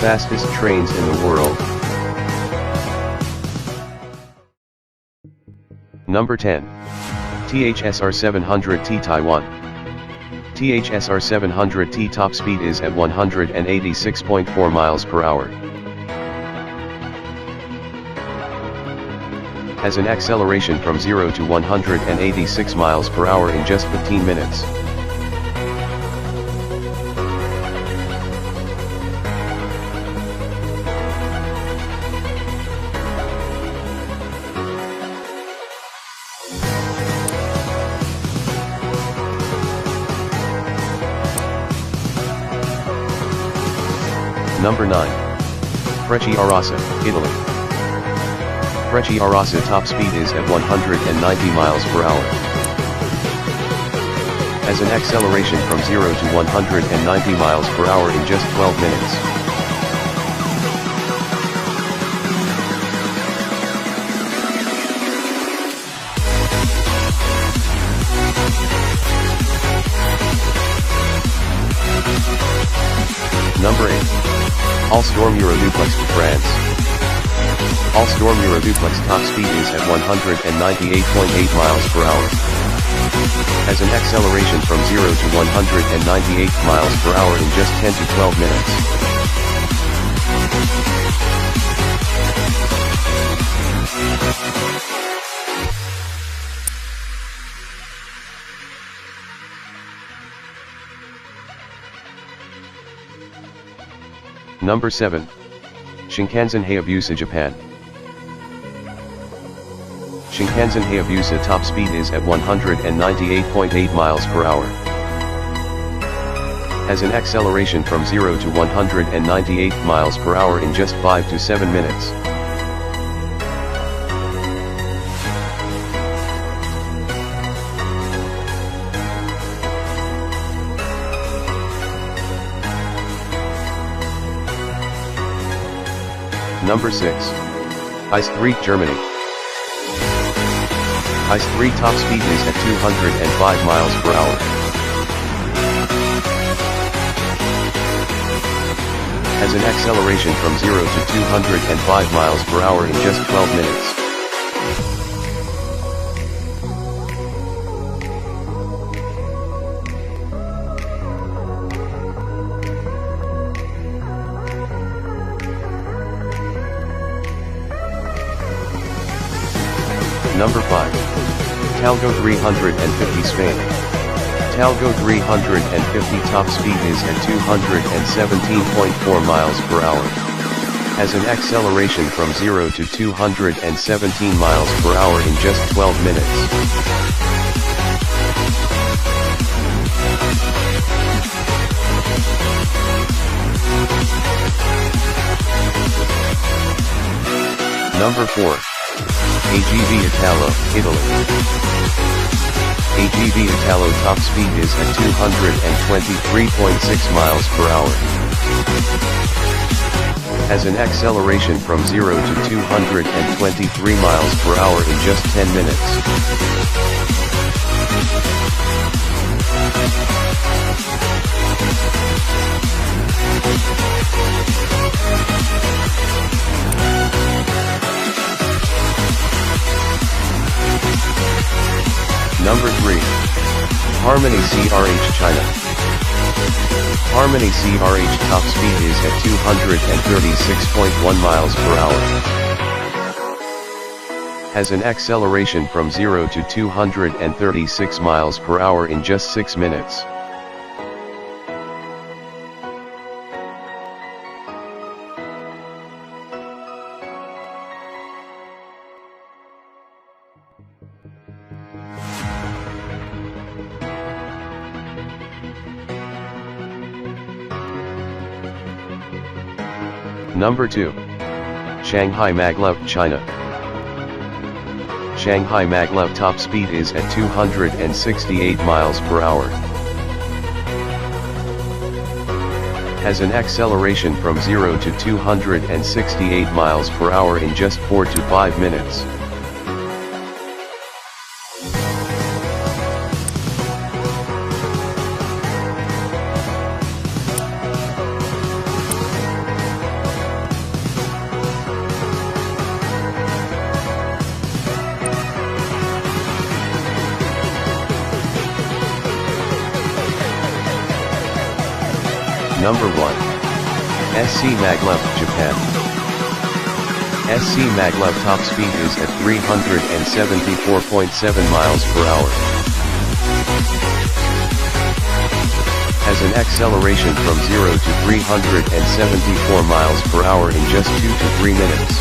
Fastest trains in the world. Number 10. THSR 700T Taiwan. THSR 700T top speed is at 186.4 miles per hour. Has an acceleration from 0 to 186 miles per hour in just 15 minutes. Number 9. Frecciarassa, Italy. Frecciarassa top speed is at 190 miles per hour. Has an acceleration from 0 to 190 miles per hour in just 12 minutes. Number 8. Alstom Euroduplex to France. Alstom Euroduplex top speed is at 198.8 miles per hour. Has an acceleration from 0 to 198 miles per hour in just 10 to 12 minutes. Number 7. Shinkansen Hayabusa, Japan. Shinkansen Hayabusa top speed is at 198.8 miles per hour. Has an acceleration from 0 to 198 miles per hour in just 5 to 7 minutes. Number 6. Ice 3, Germany. Ice 3 top speed is at 205 miles per hour. Has an acceleration from 0 to 205 miles per hour in just 12 minutes. Number 5. Talgo 350, Spain. Talgo 350 top speed is at 217.4 miles per hour. Has an acceleration from 0 to 217 miles per hour in just 12 minutes. Number 4. AGV Italo, Italy. AGV Italo top speed is at 223.6 miles per hour. Has an acceleration from 0 to 223 miles per hour in just 10 minutes. Number 3. Harmony CRH, China. Harmony CRH top speed is at 236.1 miles per hour. Has an acceleration from 0 to 236 miles per hour in just 6 minutes. Number 2. Shanghai Maglev, China. Shanghai Maglev top speed is at 268 miles per hour. Has an acceleration from 0 to 268 miles per hour in just 4 to 5 minutes. Number 1. SC Maglev, Japan. SC Maglev top speed is at 374.7 miles per hour. Has an acceleration from 0 to 374 miles per hour in just 2 to 3 minutes.